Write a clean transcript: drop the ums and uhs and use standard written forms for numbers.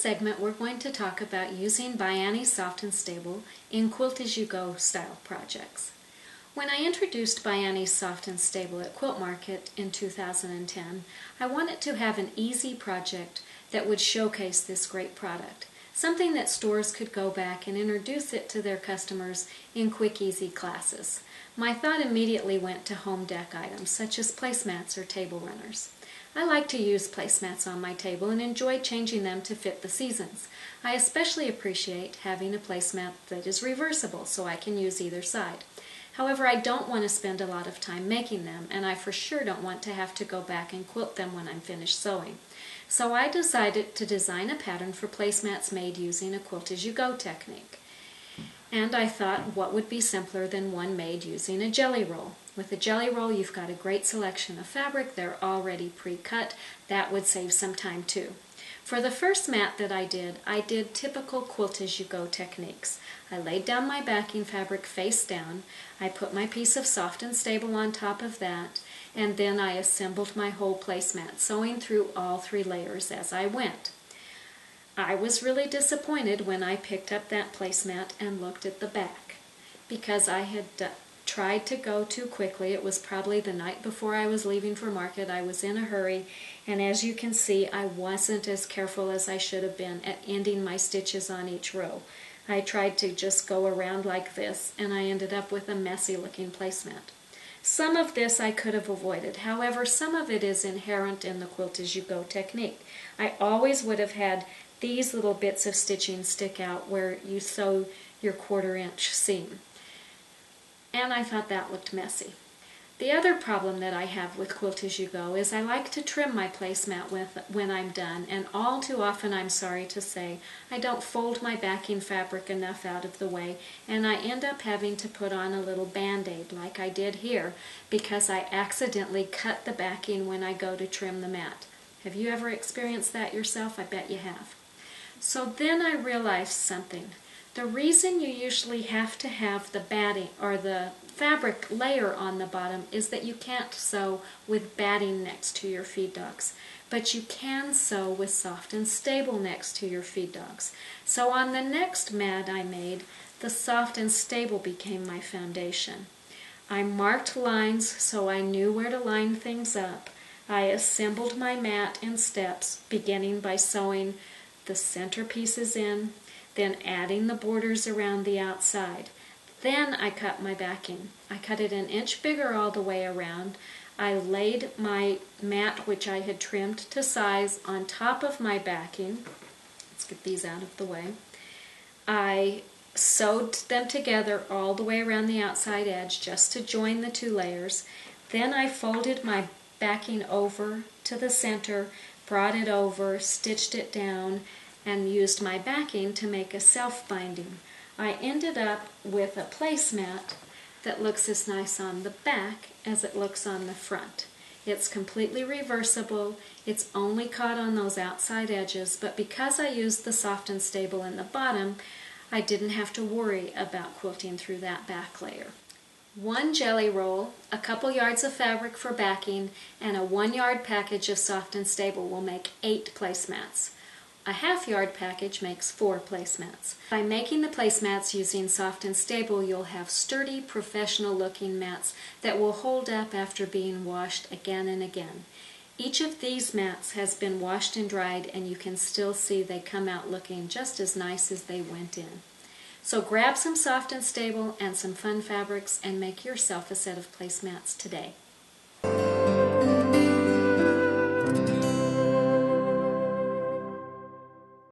segment, we're going to talk about using ByAnnie's Soft and Stable in quilt-as-you-go style projects. When I introduced ByAnnie's Soft and Stable at Quilt Market in 2010, I wanted to have an easy project that would showcase this great product, something that stores could go back and introduce it to their customers in quick, easy classes. My thought immediately went to home deck items such as placemats or table runners. I like to use placemats on my table and enjoy changing them to fit the seasons. I especially appreciate having a placemat that is reversible so I can use either side. However, I don't want to spend a lot of time making them, and I for sure don't want to have to go back and quilt them when I'm finished sewing. So I decided to design a pattern for placemats made using a quilt-as-you-go technique. And I thought, what would be simpler than one made using a jelly roll? With a jelly roll, you've got a great selection of fabric. They're already pre-cut. That would save some time too. For the first mat that I did typical quilt-as-you-go techniques. I laid down my backing fabric face down. I put my piece of Soft and Stable on top of that, and then I assembled my whole placemat, sewing through all 3 layers as I went. I was really disappointed when I picked up that placemat and looked at the back, because I had tried to go too quickly. It was probably the night before I was leaving for market. I was in a hurry, and as you can see, I wasn't as careful as I should have been at ending my stitches on each row. I tried to just go around like this, and I ended up with a messy looking placemat. Some of this I could have avoided. However, some of it is inherent in the quilt-as-you-go technique. I always would have had these little bits of stitching stick out where you sew your 1/4 inch seam. And I thought that looked messy. The other problem that I have with quilt-as-you-go is I like to trim my placemat when I'm done, and all too often, I'm sorry to say, I don't fold my backing fabric enough out of the way, and I end up having to put on a little band-aid like I did here because I accidentally cut the backing when I go to trim the mat. Have you ever experienced that yourself? I bet you have. So then I realized something. The reason you usually have to have the batting or the fabric layer on the bottom is that you can't sew with batting next to your feed dogs, but you can sew with Soft and Stable next to your feed dogs. So on the next mat I made, the Soft and Stable became my foundation. I marked lines so I knew where to line things up. I assembled my mat in steps, beginning by sewing the center pieces in, then adding the borders around the outside. Then I cut my backing. I cut it 1 inch bigger all the way around. I laid my mat, which I had trimmed to size, on top of my backing. Let's get these out of the way. I sewed them together all the way around the outside edge just to join the 2 layers. Then I folded my backing over to the center, brought it over, stitched it down, and used my backing to make a self-binding. I ended up with a placemat that looks as nice on the back as it looks on the front. It's completely reversible. It's only caught on those outside edges, but because I used the Soft and Stable in the bottom, I didn't have to worry about quilting through that back layer. 1 jelly roll, a couple yards of fabric for backing, and a 1 yard package of Soft and Stable will make 8 placemats. A 1/2 yard package makes 4 placemats. By making the placemats using Soft and Stable, you'll have sturdy, professional-looking mats that will hold up after being washed again and again. Each of these mats has been washed and dried, and you can still see they come out looking just as nice as they went in. So grab some Soft and Stable and some fun fabrics and make yourself a set of placemats today.